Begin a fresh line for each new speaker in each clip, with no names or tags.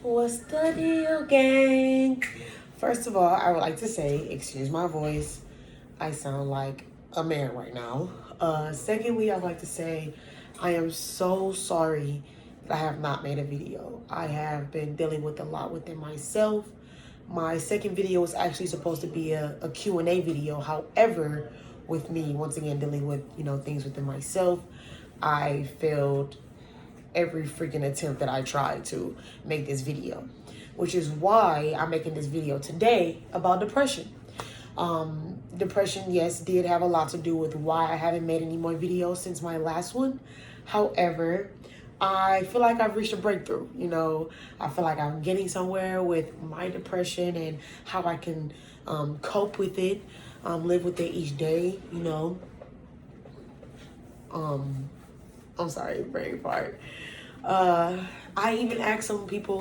What's the deal, gang? First of all, I would like to say, excuse my voice, I sound like a man right now. Secondly, I'd like to say, I am so sorry that I have not made a video. I have been dealing with a lot within myself. My second video was actually supposed to be a Q&A video. However, with me, once again, dealing with, things within myself, I failed every freaking attempt that I tried to make this video, which is why I'm making this video today about depression. Depression, yes, did have a lot to do with why I haven't made any more videos since my last one. However, I feel like I've reached a breakthrough. I feel like I'm getting somewhere with my depression and how I can cope with it, live with it each day. I'm sorry, brain fart. I even asked some people,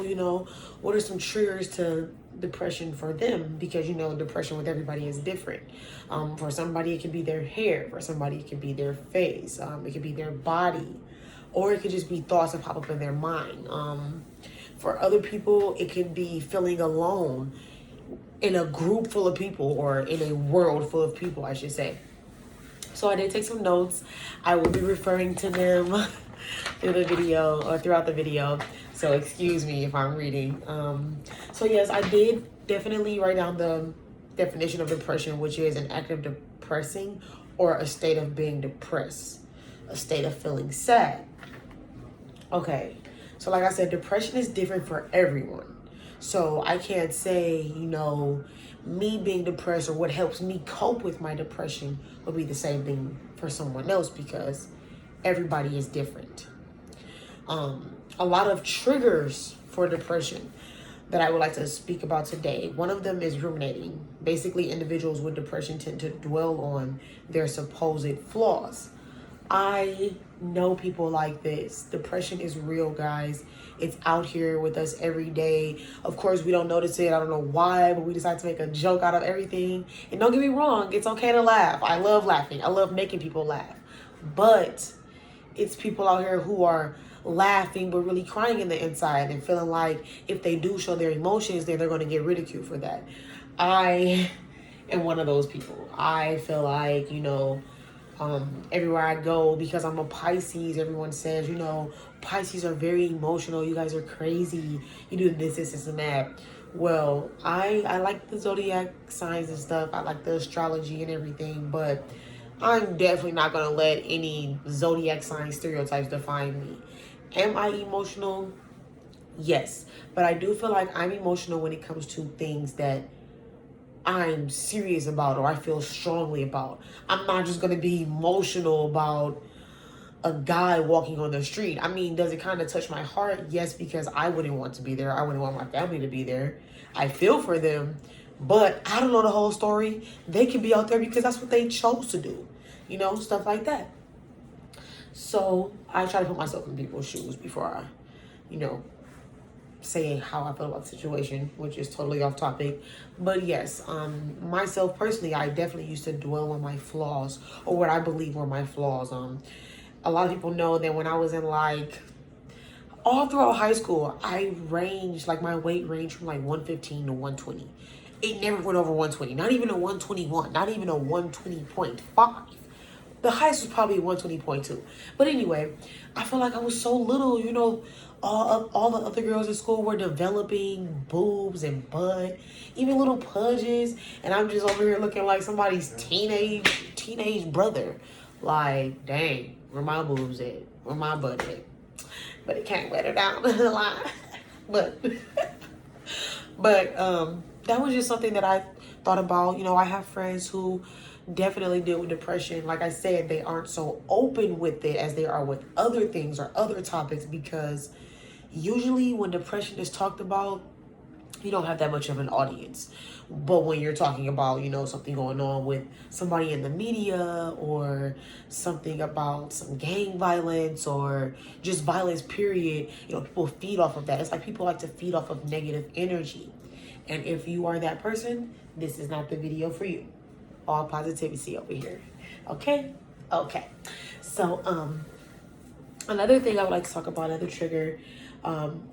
what are some triggers to depression for them? Because, depression with everybody is different. For somebody, it can be their hair. For somebody, it can be their face. It could be their body. Or it could just be thoughts that pop up in their mind. For other people, it could be feeling alone in a group full of people, or in a world full of people, I should say. So I did take some notes. I will be referring to them through the video or throughout the video. So excuse me if I'm reading. So yes, I did definitely write down the definition of depression, which is an act of depressing or a state of being depressed, a state of feeling sad. Okay, so like I said, depression is different for everyone. So I can't say, me being depressed or what helps me cope with my depression would be the same thing for someone else, because everybody is different. A lot of triggers for depression that I would like to speak about today. One of them is ruminating. Basically, individuals with depression tend to dwell on their supposed flaws. I know people like this. Depression is real, guys. It's out here with us every day. Of course, we don't notice it. I don't know why, but we decide to make a joke out of everything. And don't get me wrong, it's okay to laugh. I love laughing. I love making people laugh. But it's people out here who are laughing but really crying in the inside and feeling like if they do show their emotions, then they're going to get ridiculed for that. I am one of those people. I feel like, everywhere I go, because I'm a Pisces, everyone says, Pisces are very emotional. You guys are crazy. You do this, and that. Well, I like the zodiac signs and stuff. I like the astrology and everything, but I'm definitely not going to let any zodiac sign stereotypes define me. Am I emotional? Yes. But I do feel like I'm emotional when it comes to things that I'm serious about or I feel strongly about. I'm not just going to be emotional about a guy walking on the street. I mean, does it kind of touch my heart? Yes, because I wouldn't want to be there. I wouldn't want my family to be there. I feel for them, but I don't know the whole story. They can be out there because that's what they chose to do. Stuff like that. So I try to put myself in people's shoes before I, say how I feel about the situation, which is totally off topic. But yes, myself personally, I definitely used to dwell on my flaws, or what I believe were my flaws. A lot of people know that when I was in all throughout high school, I ranged, my weight ranged from 115 to 120. It never went over 120, not even a 121, not even a 120.5. The highest was probably 120.2. But anyway, I feel like I was so little, all the other girls in school were developing boobs and butt, even little pudges. And I'm just over here looking like somebody's teenage brother. Like, dang, where my boobs at? Where my butt at? But it can't let her down the line. But that was just something that I thought about. I have friends who definitely deal with depression. Like I said, they aren't so open with it as they are with other things or other topics, because usually when depression is talked about, you don't have that much of an audience. But when you're talking about, something going on with somebody in the media, or something about some gang violence or just violence, period, people feed off of that. It's like people like to feed off of negative energy. And if you are that person, this is not the video for you. All positivity over here. Okay? Okay. So, another thing I would like to talk about, another trigger,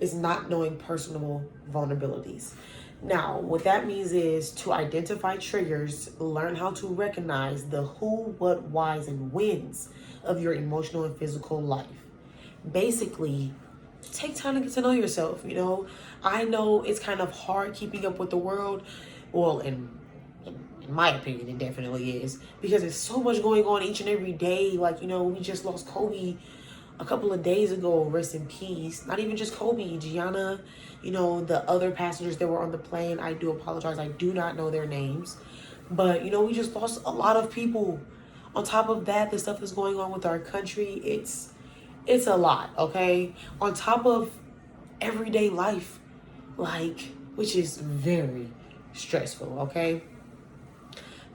is not knowing personal vulnerabilities. Now, what that means is to identify triggers, learn how to recognize the who, what, whys, and whens of your emotional and physical life. Basically, take time to get to know yourself. I know it's kind of hard keeping up with the world. Well, in my opinion, it definitely is, because there's so much going on each and every day. Like, we just lost Kobe a couple of days ago. Rest in peace. Not even just Kobe, Gianna, the other passengers that were on the plane. I do apologize. I do not know their names. But, we just lost a lot of people. On top of that, the stuff that's going on with our country, it's a lot, okay? On top of everyday life, which is very stressful, okay?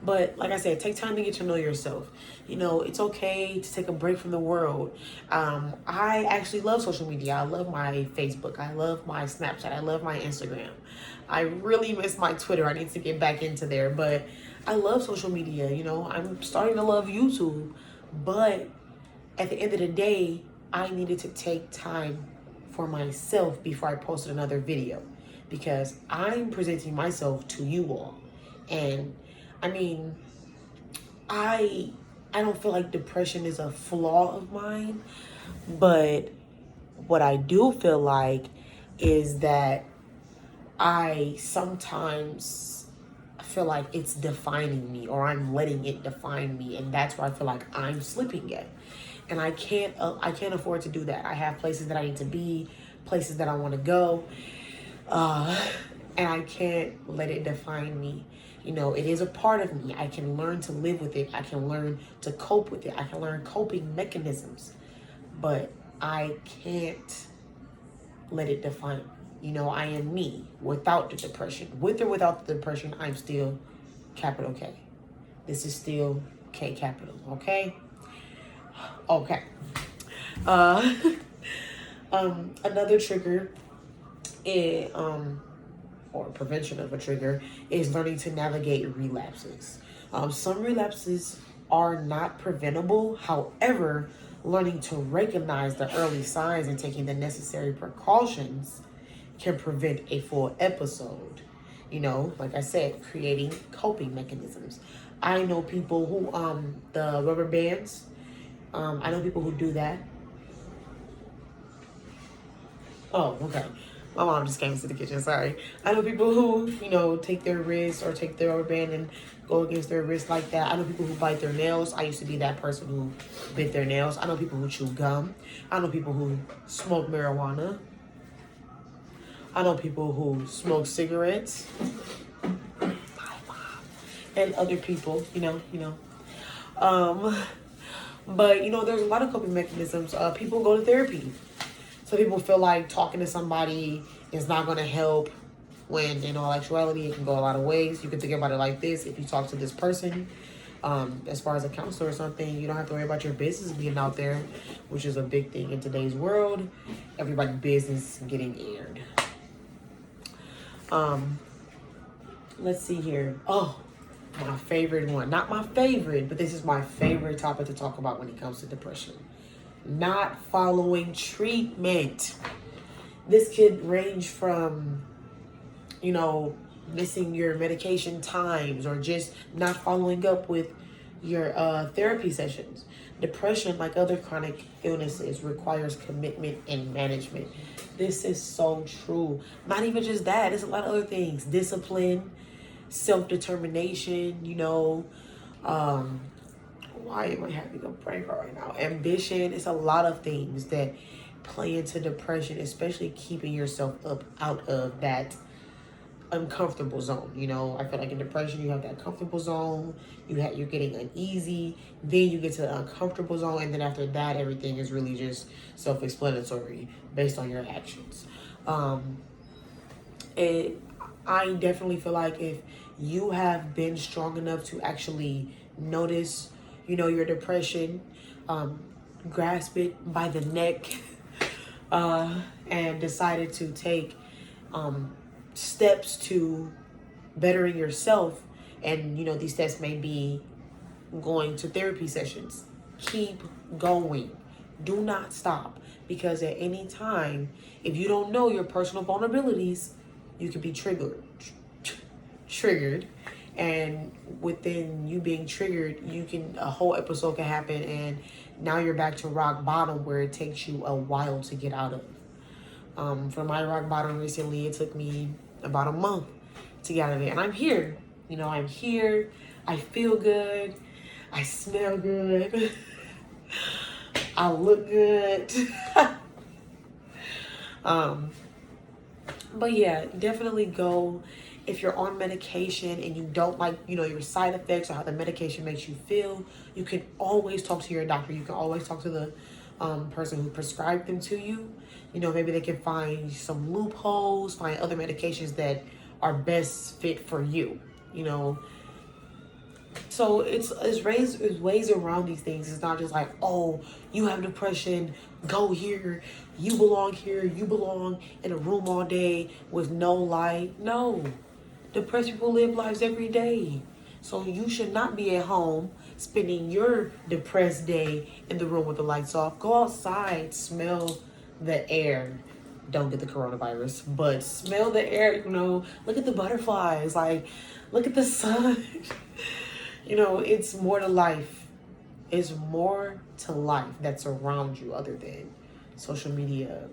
But like I said, take time to get to know yourself. It's okay to take a break from the world. I actually love social media. I love my Facebook. I love my Snapchat. I love my Instagram. I really miss my Twitter. I need to get back into there. But I love social media. I'm starting to love YouTube. But at the end of the day, I needed to take time for myself before I posted another video, because I'm presenting myself to you all. And I don't feel like depression is a flaw of mine, but what I do feel like is that I sometimes feel like it's defining me, or I'm letting it define me, and that's where I feel like I'm slipping at. And I can't afford to do that. I have places that I need to be, places that I want to go, and I can't let it define me. It is a part of me. I can learn to live with it. I can learn to cope with it. I can learn coping mechanisms, but I can't let it define me. I am me without the depression. With or without the depression, I'm still capital K. This is still K capital, okay? Okay. Another trigger is, or prevention of a trigger, is learning to navigate relapses. Some relapses are not preventable. However, learning to recognize the early signs and taking the necessary precautions can prevent a full episode. Like I said, creating coping mechanisms. I know people who, the rubber bands, I know people who do that. Oh, okay. My mom just came into the kitchen, sorry. I know people who, take their wrist or take their rubber band and go against their wrist like that. I know people who bite their nails. I used to be that person who bit their nails. I know people who chew gum. I know people who smoke marijuana. I know people who smoke cigarettes. And other people, But, there's a lot of coping mechanisms. People go to therapy. So people feel like talking to somebody is not going to help, when in all actuality, it can go a lot of ways. You can think about it like this. If you talk to this person, as far as a counselor or something, you don't have to worry about your business being out there, which is a big thing in today's world. Everybody's business getting aired. Let's see here. Oh, my favorite one. Not my favorite, but this is my favorite topic to talk about when it comes to depression. Not following treatment. This could range from, missing your medication times, or just not following up with your therapy sessions. Depression, like other chronic illnesses, requires commitment and management. This is so true. Not even just that. There's a lot of other things. Discipline, self-determination, why am I having a brain fart right now? Ambition. It's a lot of things that play into depression, especially keeping yourself up out of that uncomfortable zone. I feel like in depression, you have that comfortable zone. You're getting uneasy. Then you get to the uncomfortable zone. And then after that, everything is really just self-explanatory based on your actions. I definitely feel like if you have been strong enough to actually notice your depression, grasp it by the neck, and decided to take steps to bettering yourself. And, these steps may be going to therapy sessions. Keep going. Do not stop. because at any time, if you don't know your personal vulnerabilities, you can be triggered. And within you being triggered, a whole episode can happen, and now you're back to rock bottom, where it takes you a while to get out of. For my rock bottom recently, it took me about a month to get out of it, and I'm here. I'm here. I feel good. I smell good. I look good. But yeah, definitely go. If you're on medication and you don't like, your side effects or how the medication makes you feel, you can always talk to your doctor. You can always talk to the person who prescribed them to you. Maybe they can find some loopholes, find other medications that are best fit for you. So it's ways around these things. It's not just like, oh, you have depression, go here, you belong in a room all day with no light. No, depressed people live lives every day. So you should not be at home spending your depressed day in the room with the lights off. Go outside, smell the air. Don't get the coronavirus, but smell the air, look at the butterflies, look at the sun. It's more to life. It's more to life that's around you other than social media,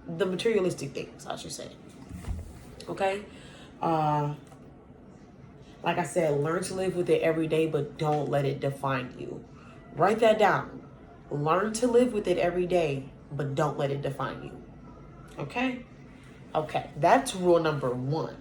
the materialistic things, I should say. Okay? Like I said, learn to live with it every day, but don't let it define you. Write that down. Learn to live with it every day, but don't let it define you. Okay? Okay, that's rule number 1.